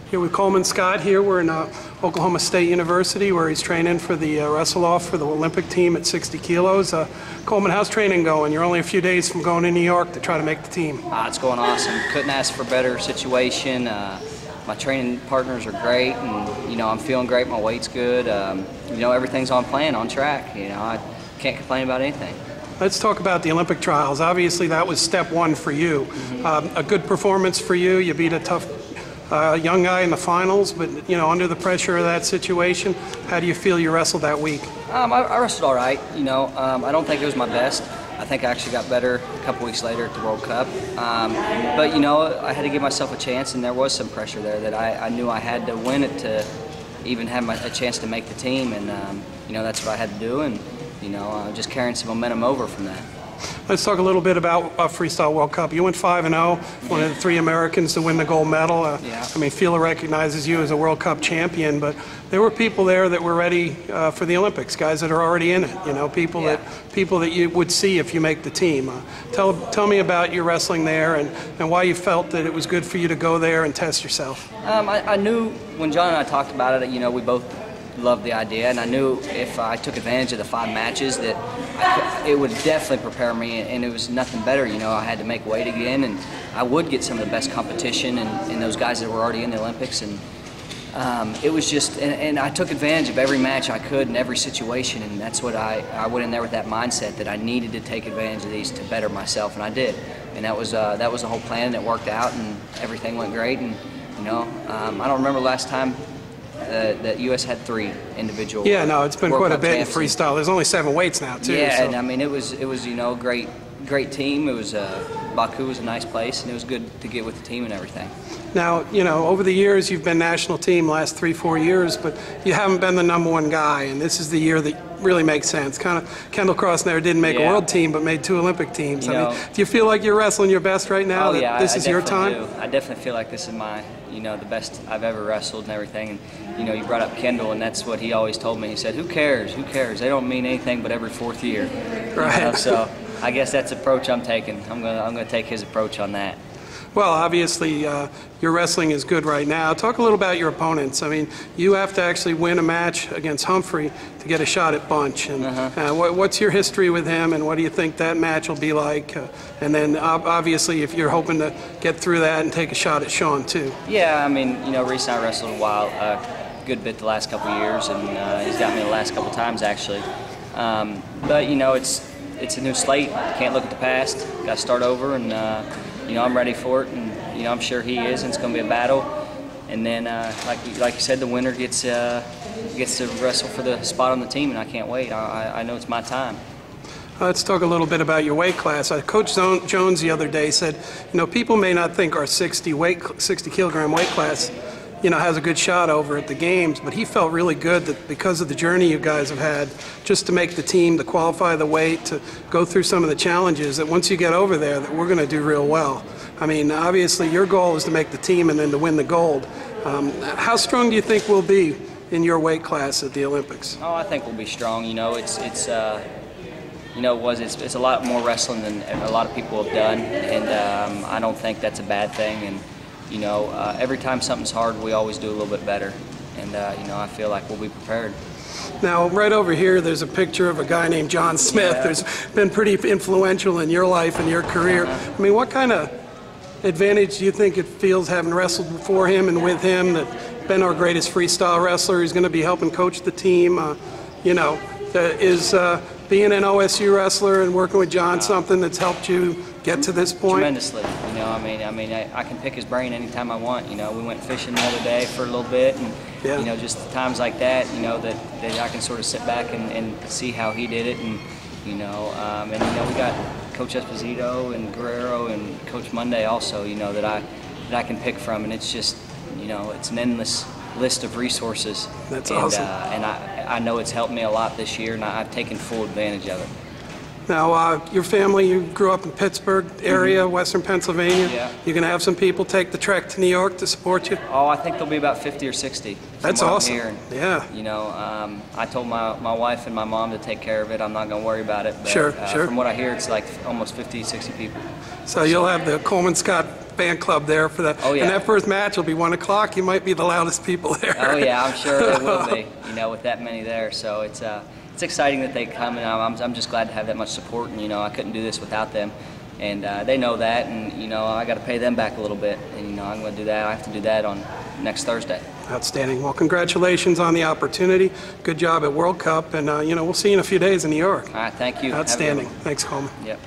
Here with Coleman Scott here. We're in Oklahoma State University where he's training for the Wrestle-off for the Olympic team at 60 kilos. Coleman, how's training going? You're only a few days from going to New York to try to make the team. It's going awesome. Couldn't ask for a better situation. My training partners are great, and I'm feeling great. My weight's good. Everything's on plan, on track. I can't complain about anything. Let's talk about the Olympic trials. Obviously, that was step one for you. A good performance for you. You beat a tough young guy in the finals, but under the pressure of that situation, how do you feel you wrestled that week? I wrestled all right. I don't think it was my best. I think I actually got better a couple weeks later at the World Cup. But I had to give myself a chance, and there was some pressure there that I knew I had to win it to even have a chance to make the team, and that's what I had to do, and just carrying some momentum over from that. Let's talk a little bit about Freestyle World Cup. You went 5-0, one of the 3 Americans to win the gold medal. FILA recognizes you as a World Cup champion, but there were people there that were ready for the Olympics, guys that are already in it. People that you would see if you make the team. Tell me about your wrestling there and why you felt that it was good for you to go there and test yourself. I knew when John and I talked about it, we both loved the idea, and I knew if I took advantage of the 5 matches that it would definitely prepare me, and it was nothing better. I had to make weight again, and I would get some of the best competition and those guys that were already in the Olympics, and it was just, and I took advantage of every match I could in every situation, and that's what I went in there with that mindset that I needed to take advantage of these to better myself, and I did, and that was the whole plan, and it worked out, and everything went great, and I don't remember last time that U.S. had 3 individual. Yeah, no, it's been World quite Cup a bit champs. in freestyle. There's only 7 weights now, too. Yeah, so. and I mean it was a great team. It was Baku was a nice place, and it was good to get with the team and everything. Now, over the years you've been national team last 3-4 years, but you haven't been the #1 guy, and this is the year that really makes sense. Kind of Kendall Cross never didn't make a world team, but made 2 Olympic teams. Do you feel like you're wrestling your best right now? Oh yeah, this is your time. Do. I definitely feel like this is my the best I've ever wrestled and everything. And you brought up Kendall, and that's what he always told me. He said, "Who cares? Who cares? They don't mean anything but every 4th year." Right. So I guess that's the approach I'm taking. I'm gonna take his approach on that. Well, obviously, your wrestling is good right now. Talk a little about your opponents. I mean, you have to actually win a match against Humphrey to get a shot at Bunch. And what's your history with him, and what do you think that match will be like? And then, obviously, if you're hoping to get through that and take a shot at Sean, too. Yeah, I mean, recently I wrestled a while, good bit the last couple of years, and he's got me the last couple times, actually. But, it's a new slate. Can't look at the past. Got to start over, and I'm ready for it, and I'm sure he is, and it's going to be a battle. And then, like you said, the winner gets to wrestle for the spot on the team, and I can't wait. I know it's my time. Let's talk a little bit about your weight class. Coach Jones the other day said, people may not think our 60 kilogram weight class, has a good shot over at the games, but he felt really good that because of the journey you guys have had, just to make the team, to qualify the weight, to go through some of the challenges, that once you get over there, that we're going to do real well. I mean, obviously your goal is to make the team and then to win the gold. How strong do you think we'll be in your weight class at the Olympics? Oh, I think we'll be strong. It's a lot more wrestling than a lot of people have done, and I don't think that's a bad thing. And every time something's hard, we always do a little bit better, and I feel like we'll be prepared. Now, right over here, there's a picture of a guy named John Smith. Who's been pretty influential in your life and your career. I mean, what kind of advantage do you think it feels having wrestled before him and with him, that been our greatest freestyle wrestler? He's going to be helping coach the team. Is being an OSU wrestler and working with John something that's helped you get to this point? Tremendously. I can pick his brain anytime I want. We went fishing the other day for a little bit, and just times like that, that I can sort of sit back and see how he did it, and we got Coach Esposito and Guerrero and Coach Monday also, that I can pick from, and it's just, it's an endless list of resources. That's awesome. And I know it's helped me a lot this year, and I've taken full advantage of it. Now, your family, you grew up in Pittsburgh area, Western Pennsylvania. Yeah. You're going to have some people take the trek to New York to support you? Oh, I think there'll be about 50 or 60. That's awesome. Yeah. You know, I told my wife and my mom to take care of it. I'm not going to worry about it. But, Sure. From what I hear, it's like almost 50, 60 people. So you'll have the Coleman Scott fan club there for that. Oh, yeah. And that first match will be 1 o'clock. You might be the loudest people there. Oh, yeah, I'm sure they will be, you know, with that many there. So it's exciting that they come, and I'm just glad to have that much support. And, you know, I couldn't do this without them. And they know that, and, you know, I got to pay them back a little bit. And, you know, I'm going to do that. I have to do that on next Thursday. Outstanding. Well, congratulations on the opportunity. Good job at World Cup. And, you know, we'll see you in a few days in New York. All right, thank you. Outstanding. Thanks, Coleman. Yep.